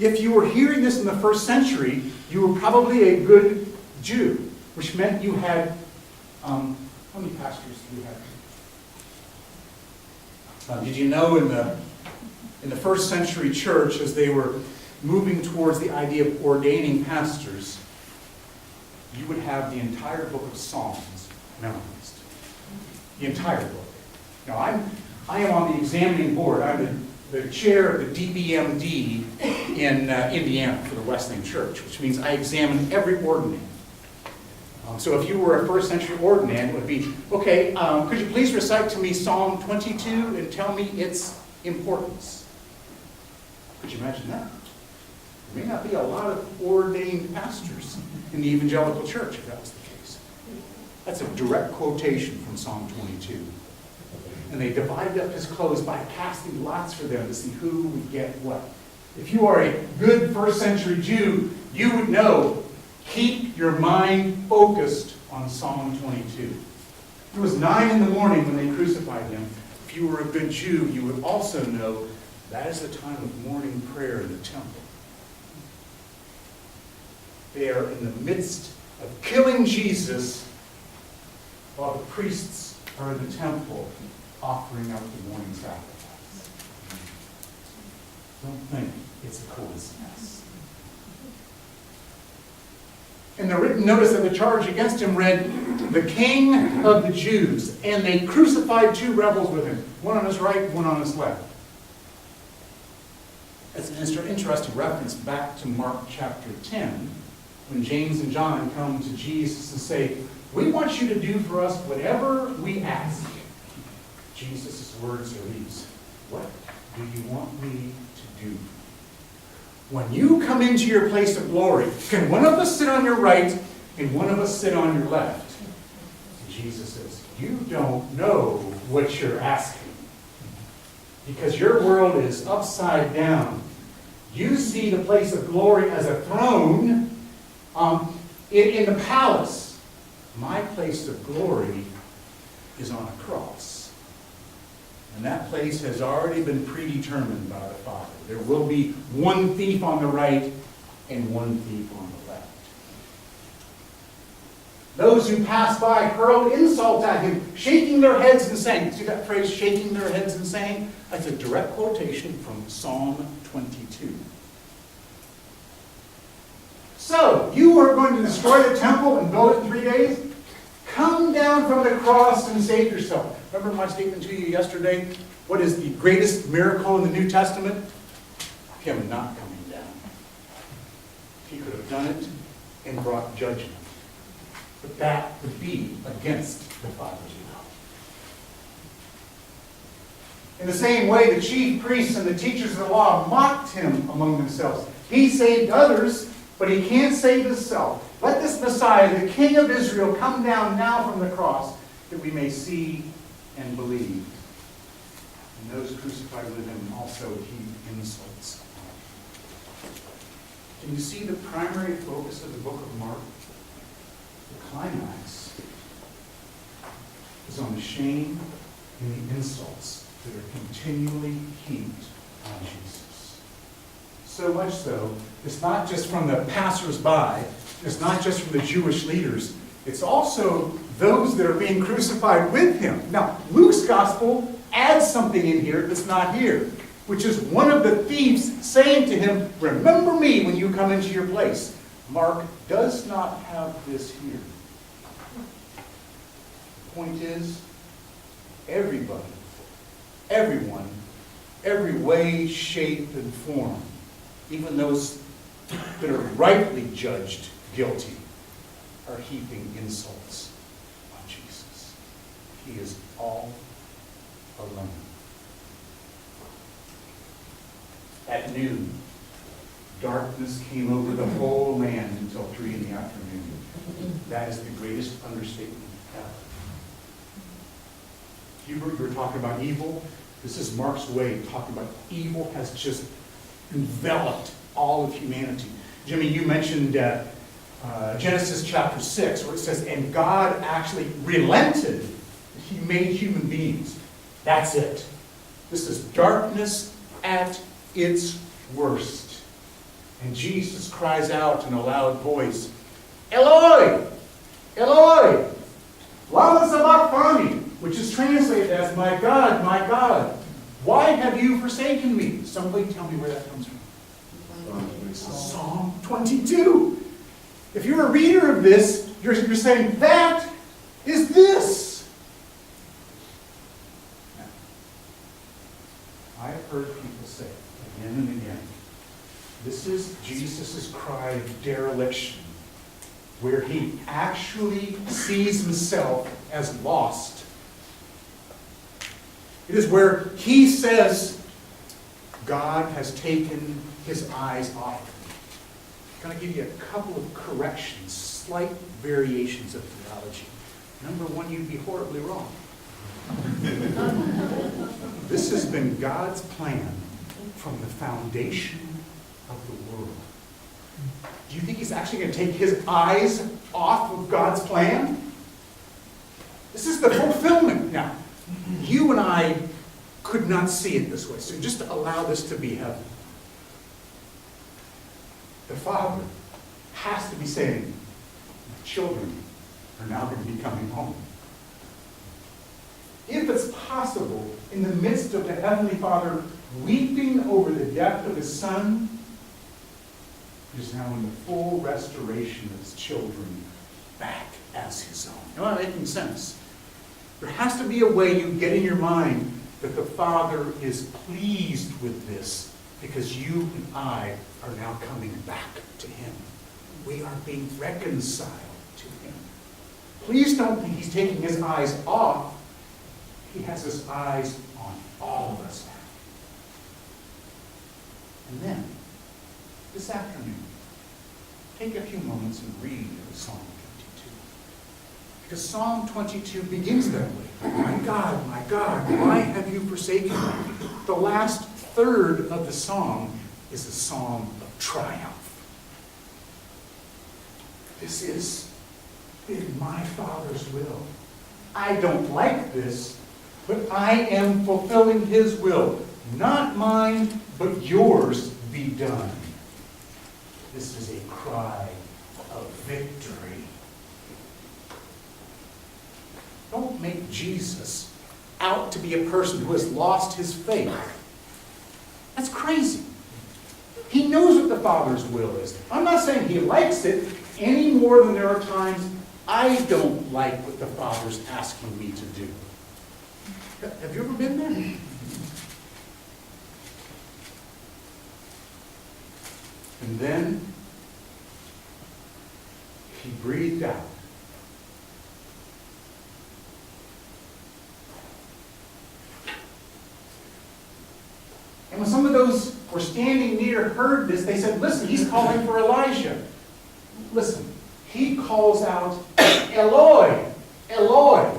If you were hearing this in the first century, you were probably a good Jew, which meant you had, how many pastors do you have? Did you know in the first century church, as they were moving towards the idea of ordaining pastors, you would have the entire book of Psalms memorized. The entire book. Now, I am on the examining board. I'm the chair of the DBMD in Indiana for the Wesleyan Church, which means I examine every ordinand. So if you were a first century ordinand, it would be, okay, could you please recite to me Psalm 22 and tell me its importance? Could you imagine that? There may not be a lot of ordained pastors in the evangelical church if that was the case. That's a direct quotation from Psalm 22. And they divided up his clothes by casting lots for them to see who would get what. If you are a good first century Jew, you would know, keep your mind focused on Psalm 22. It was 9 in the morning when they crucified him. If you were a good Jew, you would also know that is the time of morning prayer in the temple. They are in the midst of killing Jesus while the priests are in the temple offering up the morning sacrifice. Don't think it's a coincidence. And the written notice of the charge against him read, "The King of the Jews." And they crucified 2 rebels with him, one on his right, one on his left. That's an interesting reference back to Mark chapter 10, when James and John come to Jesus and say, "We want you to do for us whatever we ask." Jesus' words are these: "What do you want me to do? When you come into your place of glory, can one of us sit on your right and one of us sit on your left?" And Jesus says, "You don't know what you're asking, because your world is upside down. You see the place of glory as a throne in the palace. My place of glory is on a cross. And that place has already been predetermined by the Father. There will be one thief on the right and one thief on the left." Those who passed by hurled insults at him, shaking their heads and saying, see that phrase, shaking their heads and saying? That's a direct quotation from Psalm 22. So, you are going to destroy the temple and build it in 3 days? Come down from the cross and save yourself. Remember my statement to you yesterday? What is the greatest miracle in the New Testament? Him not coming down. He could have done it and brought judgment. But that would be against the Father's will. In the same way, the chief priests and the teachers of the law mocked him among themselves. He saved others, but he can't save himself. Let this Messiah, the King of Israel, come down now from the cross, that we may see and believe. And those crucified with him also heaped insults. Can you see the primary focus of the book of Mark? The climax is on the shame and the insults that are continually heaped on Jesus. So much so, it's not just from the passers-by, it's not just from the Jewish leaders, it's also those that are being crucified with him. Now, Luke's gospel adds something in here that's not here, which is one of the thieves saying to him, "Remember me when you come into your place." Mark does not have this here. The point is, everybody, everyone, every way, shape, and form, even those that are rightly judged guilty, are heaping insults on Jesus. He is all alone. At noon, darkness came over the whole land until 3 in the afternoon. That is the greatest understatement ever. Hubert, you were talking about evil. This is Mark's way of talking about evil has just enveloped all of humanity. Jimmy, you mentioned Genesis chapter 6, where it says, and God actually relented. He made human beings. That's it. This is darkness at its worst. And Jesus cries out in a loud voice, Eloi, Eloi, lama sabachthani, which is translated as, my God, why have you forsaken me? Somebody tell me where that comes from. Psalm 22. If you're a reader of this, you're saying, that is this. Now, I have heard people say again and again, this is Jesus' cry of dereliction, where he actually sees himself as lost. It is where he says, God has taken his eyes off of me. I'm going to give you a couple of corrections, slight variations of theology. Number one, you'd be horribly wrong. This has been God's plan from the foundation of the world. Do you think he's actually going to take his eyes off of God's plan? This is the fulfillment. Now, you and I could not see it this way, so just allow this to be heaven. The Father has to be saying, my children are now going to be coming home. If it's possible, in the midst of the Heavenly Father weeping over the death of his Son, he is now in the full restoration of his children back as his own. Am I making sense? There has to be a way you get in your mind that the Father is pleased with this because you and I are now coming back to him. We are being reconciled to him. Please don't think he's taking his eyes off. He has his eyes on all of us now. And then, this afternoon, take a few moments and read Psalm 22. Because Psalm 22 begins that way. My God, why have you forsaken me? The last third of the song is a song of triumph. This is in my Father's will. I don't like this, but I am fulfilling his will. Not mine, but yours be done. This is a cry of victory. Don't make Jesus out to be a person who has lost his faith. That's crazy. He knows what the Father's will is. I'm not saying he likes it any more than there are times I don't like what the Father's asking me to do. Have you ever been there? And then he breathed out. And when some of those who were standing near heard this, they said, listen, he's calling for Elijah. Listen, he calls out, Eloi, Eloi.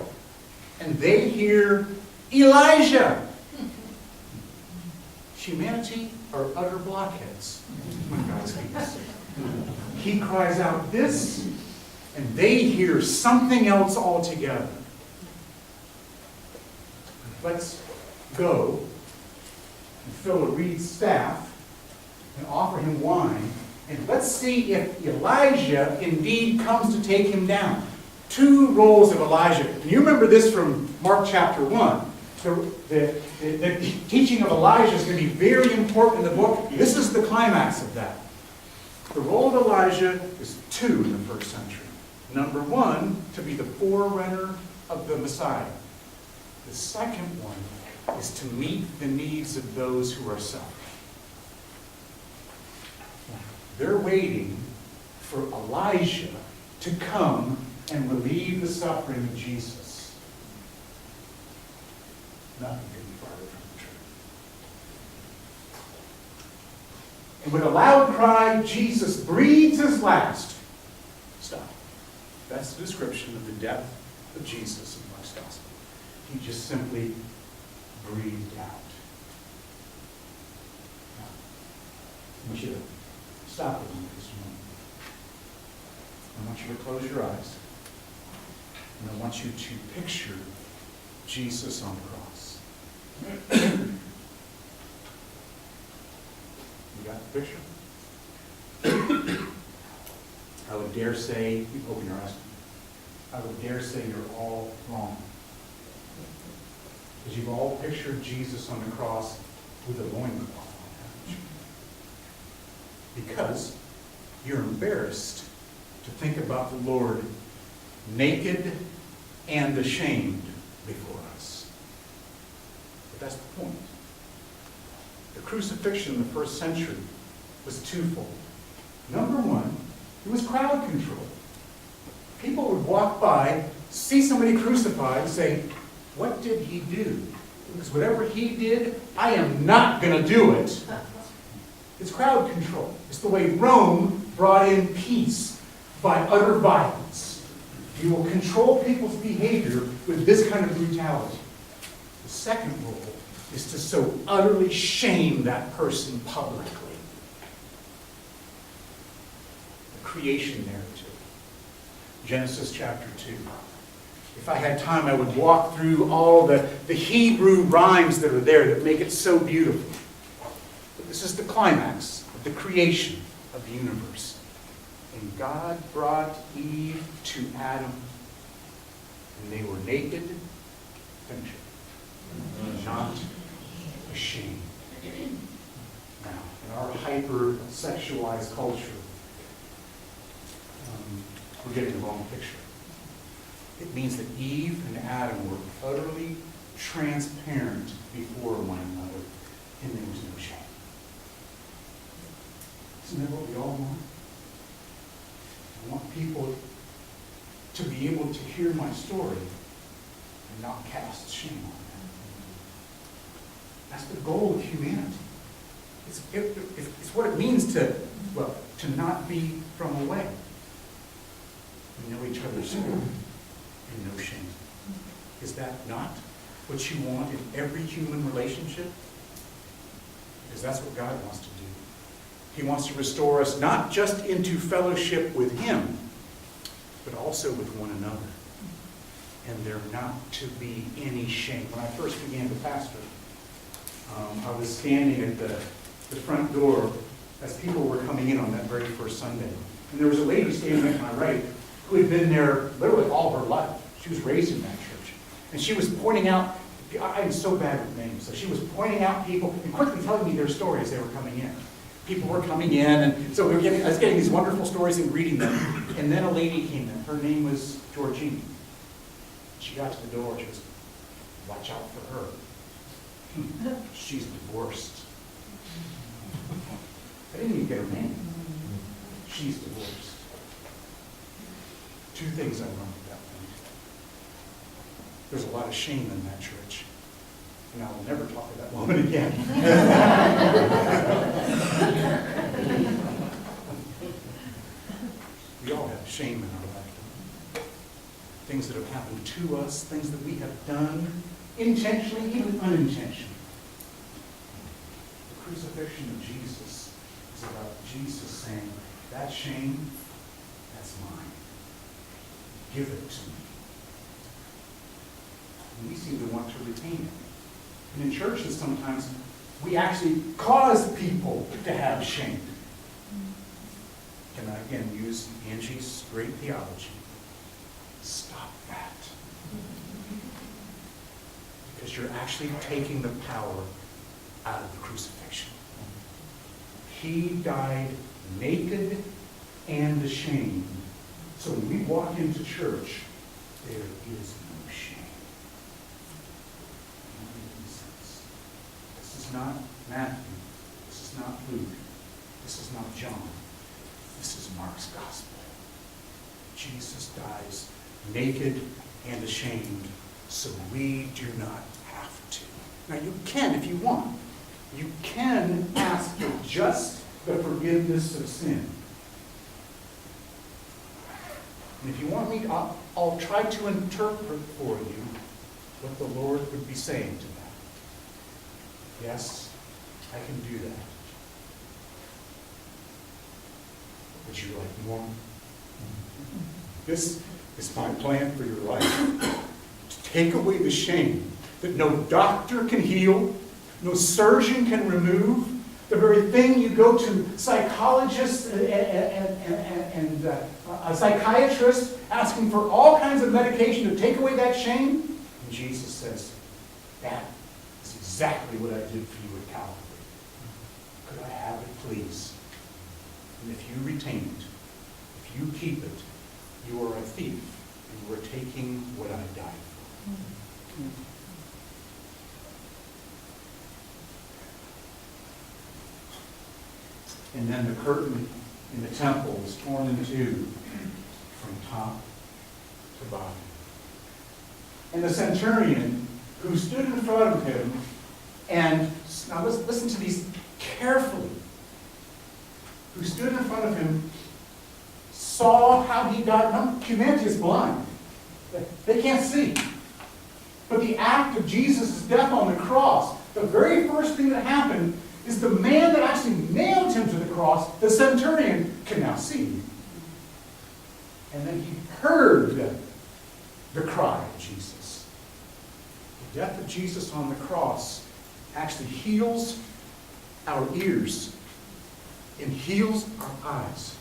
And they hear, Elijah. Humanity are utter blockheads when God speaks. He cries out this, and they hear something else altogether. Let's go and fill a reed staff and offer him wine, and let's see if Elijah indeed comes to take him down. Two roles of Elijah. And you remember this from Mark chapter 1. The teaching of Elijah is going to be very important in the book. This is the climax of that. The role of Elijah is two in the first century. Number one, to be the forerunner of the Messiah. The second one is to meet the needs of those who are suffering. They're waiting for Elijah to come and relieve the suffering of Jesus. Nothing could be farther from the truth. And with a loud cry, Jesus breathes his last. Stop. That's the description of the death of Jesus in Mark's Gospel. He just simply breathed out. Now, I want you to stop with me for just a moment. I want you to close your eyes. And I want you to picture Jesus on the cross. You got the picture? I would dare say, you open your eyes. I would dare say you're all wrong. Because you've all pictured Jesus on the cross with a loincloth on, haven't you? Because you're embarrassed to think about the Lord naked and ashamed before us. But that's the point. The crucifixion in the first century was twofold. Number one, it was crowd control. People would walk by, see somebody crucified, and say, what did he do? Because whatever he did, I am not going to do it. It's crowd control. It's the way Rome brought in peace by utter violence. You will control people's behavior with this kind of brutality. The second rule is to so utterly shame that person publicly. The creation narrative. Genesis chapter 2. If I had time, I would walk through all the Hebrew rhymes that are there that make it so beautiful. But this is the climax of the creation of the universe. And God brought Eve to Adam, and they were naked, not ashamed. Now, in our hyper-sexualized culture, we're getting the wrong picture. It means that Eve and Adam were utterly transparent before one another, and there was no shame. Isn't that what we all want? I want people to be able to hear my story and not cast shame on them. That's the goal of humanity. It's what it means to not be thrown away. We know each other's story and no shame. Is that not what you want in every human relationship? Because that's what God wants to do. He wants to restore us not just into fellowship with Him, but also with one another. And there not to be any shame. When I first began to pastor, I was standing at the front door as people were coming in on that very first Sunday. And there was a lady standing at my right who had been there literally all her life. She was raised in that church. And she was pointing out, I am so bad with names, so she was pointing out people and quickly telling me their stories as they were coming in. People were coming in, and so I was getting these wonderful stories and reading them. And then a lady came in. Her name was Georgine. She got to the door, she goes, watch out for her. She's divorced. I didn't even get her name. She's divorced. Two things I learned at that point. There's a lot of shame in that church. And I will never talk to that woman again. We all have shame in our life. Things that have happened to us, things that we have done, intentionally, even unintentionally. The crucifixion of Jesus is about Jesus saying, that shame, that's mine. Give it to me. And we seem to want to retain it. And in churches sometimes, we actually cause people to have shame. Can I again use Angie's great theology? Stop that. Because you're actually taking the power out of the crucifixion. He died naked and ashamed. So when we walk into church, there is no shame. This is not Matthew. This is not Luke. This is not John. This is Mark's gospel. Jesus dies naked and ashamed, so we do not have to. Now you can if you want. You can ask for just the forgiveness of sin. And if you want me, I'll try to interpret for you what the Lord would be saying to that. Yes, I can do that. Would you like more? This is my plan for your life. To take away the shame that no doctor can heal, no surgeon can remove, The very thing you go to psychologists and a psychiatrist asking for all kinds of medication to take away that shame. And Jesus says, that is exactly what I did for you at Calvary. Could I have it, please? And if you retain it, if you keep it, you are a thief, and you are taking what I died for. And then the curtain in the temple was torn in two from top to bottom. And the centurion who stood in front of him, and now listen to these carefully, who stood in front of him, saw how he died. No, humanity is blind. They can't see. But the act of Jesus' death on the cross, the very first thing that happened is the man that actually nailed him to the cross, the centurion, can now see. And then he heard the cry of Jesus. The death of Jesus on the cross actually heals our ears and heals our eyes.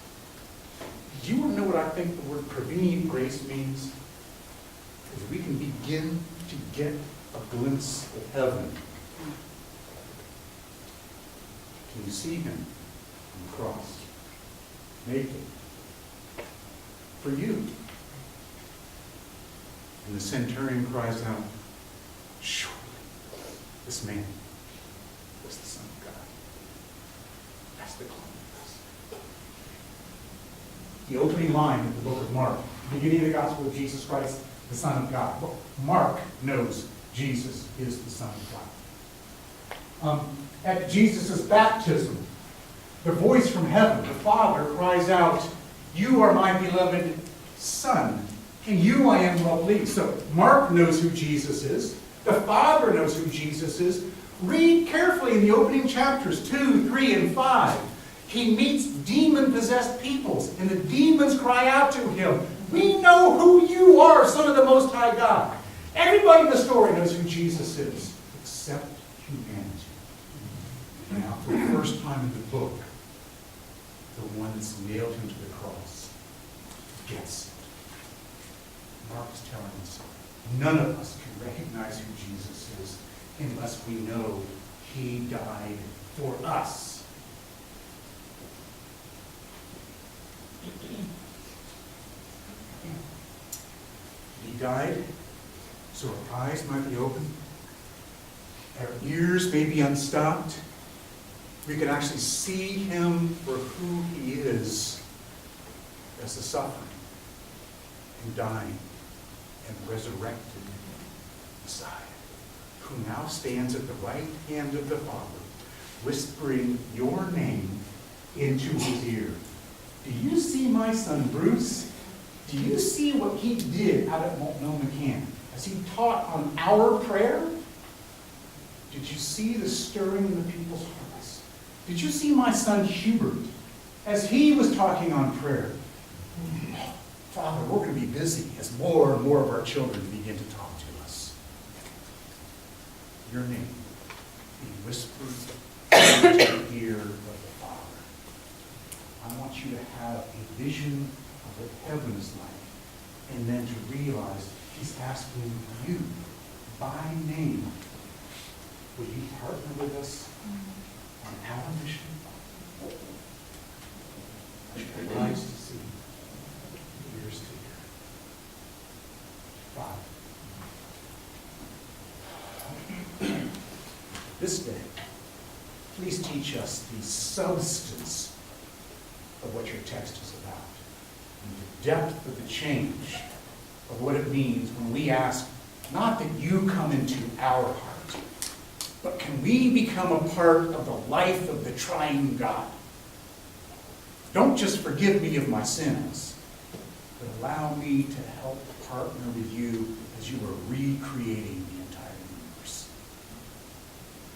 Do you want to know what I think the word prevenient grace means? Is we can begin to get a glimpse of heaven. Can you see him on the cross? Naked. For you. And the centurion cries out, surely this man was the Son of God. That's the climax. The opening line of the book of Mark, beginning of the gospel of Jesus Christ, the Son of God. Well, Mark knows Jesus is the Son of God. At Jesus' baptism, the voice from heaven, the Father, cries out, you are my beloved Son, and you I am well pleased. So Mark knows who Jesus is. The Father knows who Jesus is. Read carefully in the opening chapters 2, 3, and 5. He meets demon-possessed peoples, and the demons cry out to him, we know who you are, Son of the Most High God. Everybody in the story knows who Jesus is, except humanity. Now, for the first time in the book, the one that's nailed him to the cross gets it. Mark is telling us none of us can recognize who Jesus is unless we know he died for us. He died so our eyes might be open, our ears may be unstopped, we can actually see him for who he is as the suffering and dying and resurrected Messiah, who now stands at the right hand of the Father, whispering your name into his ear. Do you see my son Bruce? Do you see what he did out at Multnomah Camp as he taught on our prayer? Did you see the stirring in the people's hearts? Did you see my son Hubert as he was talking on prayer? Father, we're going to be busy as more and more of our children begin to talk to us. Your name being whispered into the ear of the Father. I want you to have a vision of what heaven is like, and then to realize he's asking you by name, will you partner with us on our mission? Eyes to see, ears to hear. Father, this day, please teach us the substance of what your text is about, and the depth of the change of what it means when we ask, not that you come into our heart, but can we become a part of the life of the triune God? Don't just forgive me of my sins, but allow me to help partner with you as you are recreating the entire universe.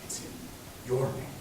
It's in your name